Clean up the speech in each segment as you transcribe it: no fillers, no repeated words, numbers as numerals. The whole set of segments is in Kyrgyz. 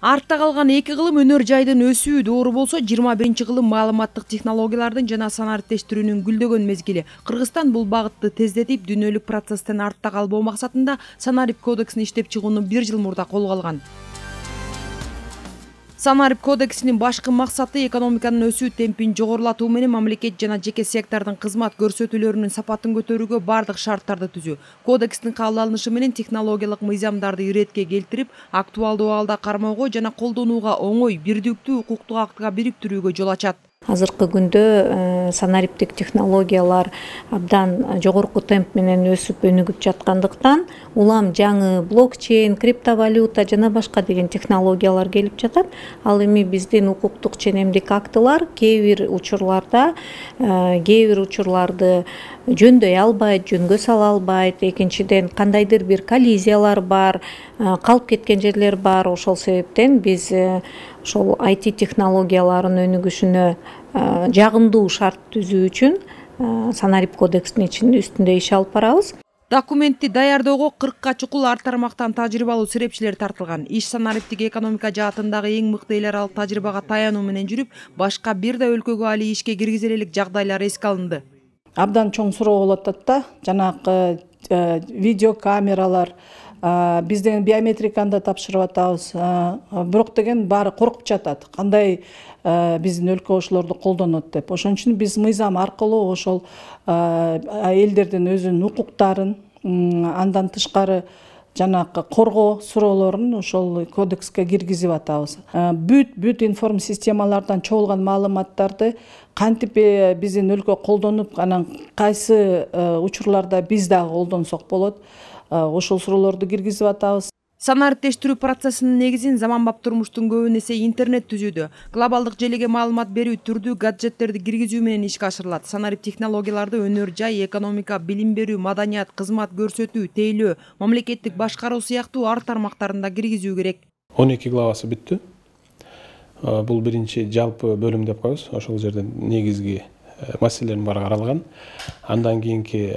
Артта калган эки кылым өнөр жайдын өсүү doğru болсо 21-кылым маалыматтык технологиялардын жана санариптештирүүнүн гүлдөгөн мезгили. Кыргызстан бул багытты тездетип, дүйнөлүк процесстен артта калбоо максатында санарип кодексин иштеп чыгууну 1 жыл мурда колго алган. Санарип кодексинин башкы максаты экономиканын өсүү темпин жогорулатуу менен мамлекет жана жеке сектордун кызмат көрсөтүүлөрүнүн сапатын көтөрүүгө бардык шарттарды түзүү. Кодекстин кабыл алынышы менен технологиялык мыйзамдарды иретке келтирип, актуалдуу абалда кармоого жана колдонууга оңой, бирдиктүү укуктук актыга бириктирүүгө жол ачат. Азыркы күндө санариптик технологиялар абдан жогорку темп менен өсүп өнүгүп жаткандыктан улам жаңы блокчейн, криптовалюта жана башка деген технологиялар келип жатат. Ал эми биздин укуктук ченемдик актылар кээ бир учурларды жөндөй албайт, жөнгө сала албайт. Экинчиден кандайдыр бир коллизиялар бар, калып кеткен жерлер бар. Ошол себептен биз ошол IT технологияларын өнүгүшүнө жагымдуу шарт түзүү үчүн санарип кодексинин үстүндө иш алып барабыз. Документти даярдоого 40ка чукул ар тармактан тажрыйбалуу серепчилер тартылган. Иш санариптик экономика жаатындагы эң мыкты эл аралык тажрыйбага таянуу менен жүрүп, башка бир да өлкөгө али ишке киргизелик жагдайлар эске алынды. Абдан чоң суроо болуп атат да, жанагы видеокамералар, бизден биометриканы да тапшырып атабыз. Бирок деген баары коркуп жатат. Кандай биздин өлкө ошолорду колдонот деп. Ошон үчүн биз мыйзам аркылуу ошол элдердин өзүнүн укуктарын, андан тышкары жанагы коргоо суроолорун ошол кодекске киргизип атабыз. Бүт информ системалардан чогулган маалыматтарды кантип биздин өлкө колдонуп, анан кайсы учурларда биз дагы колдонсок болот, ошол суроолорду киргизип атабыз. Санариптештирүү процессинин негизин заманбап турмуштун көбүн эсе интернет түзүүдө, глобалдык желеге маалымат берүү, түрдүү гаджеттерди киргизүү менен ишке ашырылат. Санарип технологияларды өнөр жай, экономика, билим берүү, маданият, кызмат көрсөтүү, тейлөө, мамлекеттик башкаруу сыяктуу ар тармактарында киргизүү керек. 12 главасы бүттү. Бул биринчи жалпы бөлүм деп коебуз. Ошол жерде негизги маселелердин баары каралган. Андан кийинки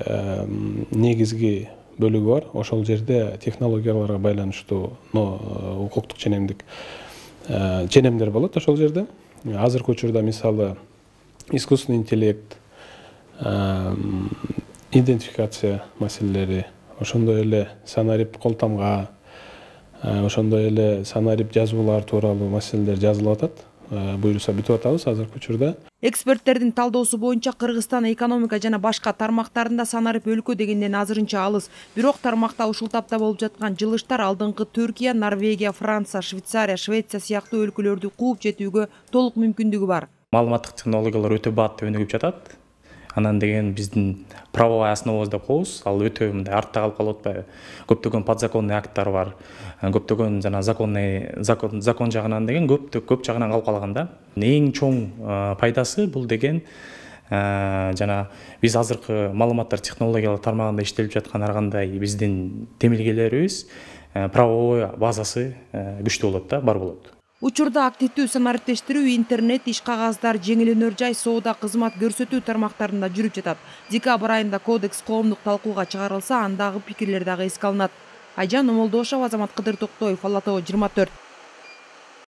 негизги бөлүгү бар. Ошол жерде технологияларга байланыштуу укуктук ченемдер болот ошол жерде. Азыркы учурда мисалы искусственный интеллект, идентификация маселелери, ошондой эле санарип колтамга, ошондой эле санарип жазуулар тууралуу маселелер жазылып атат. Буюрса бүтүп атабыз азыркы учурда. Эксперттердин талдоосу боюнча Кыргызстан экономика жана башка тармактарында санарип өлкө дегенден азырынча алыс. Бирок тармакта ушул тапта болуп жаткан жылыштар алдыңкы Түркия, Норвегия, Франция, Швейцария, Швеция сыяктуу өлкөлөрдү кууп жетүүгө толук мүмкүндүгү бар. Маалыматтык технологиялар өтө бат өнүгүп жатат. Анан деген биздин правовая основабыз деп коебуз. Ал өтө мындай артта калып калып атпайбы? Көптөгөн подзаконный акттар бар. Көптөгөн жана закон жагынан деген көп жагынан калып калган да. Эң чоң пайдасы бул деген жана биз азыркы маалыматтар технологиялар тармагында иштелип жаткан ар кандай биздин темилгелерибиз правовой базасы күчтүү болот да, бар болот. Учурда активдүү санариптештирүү интернет, иш кагаздар, жеңил өнөр жай, соода, кызмат көрсөтүү тармактарында жүрүп жатат. Декабрь айында кодекс коомдук талкууга чыгарылса, андагы пикирлер дагы эске алынат. Айжан Омолдошова, Азамат Кыдыр Токтоев, Ала Тоо 24.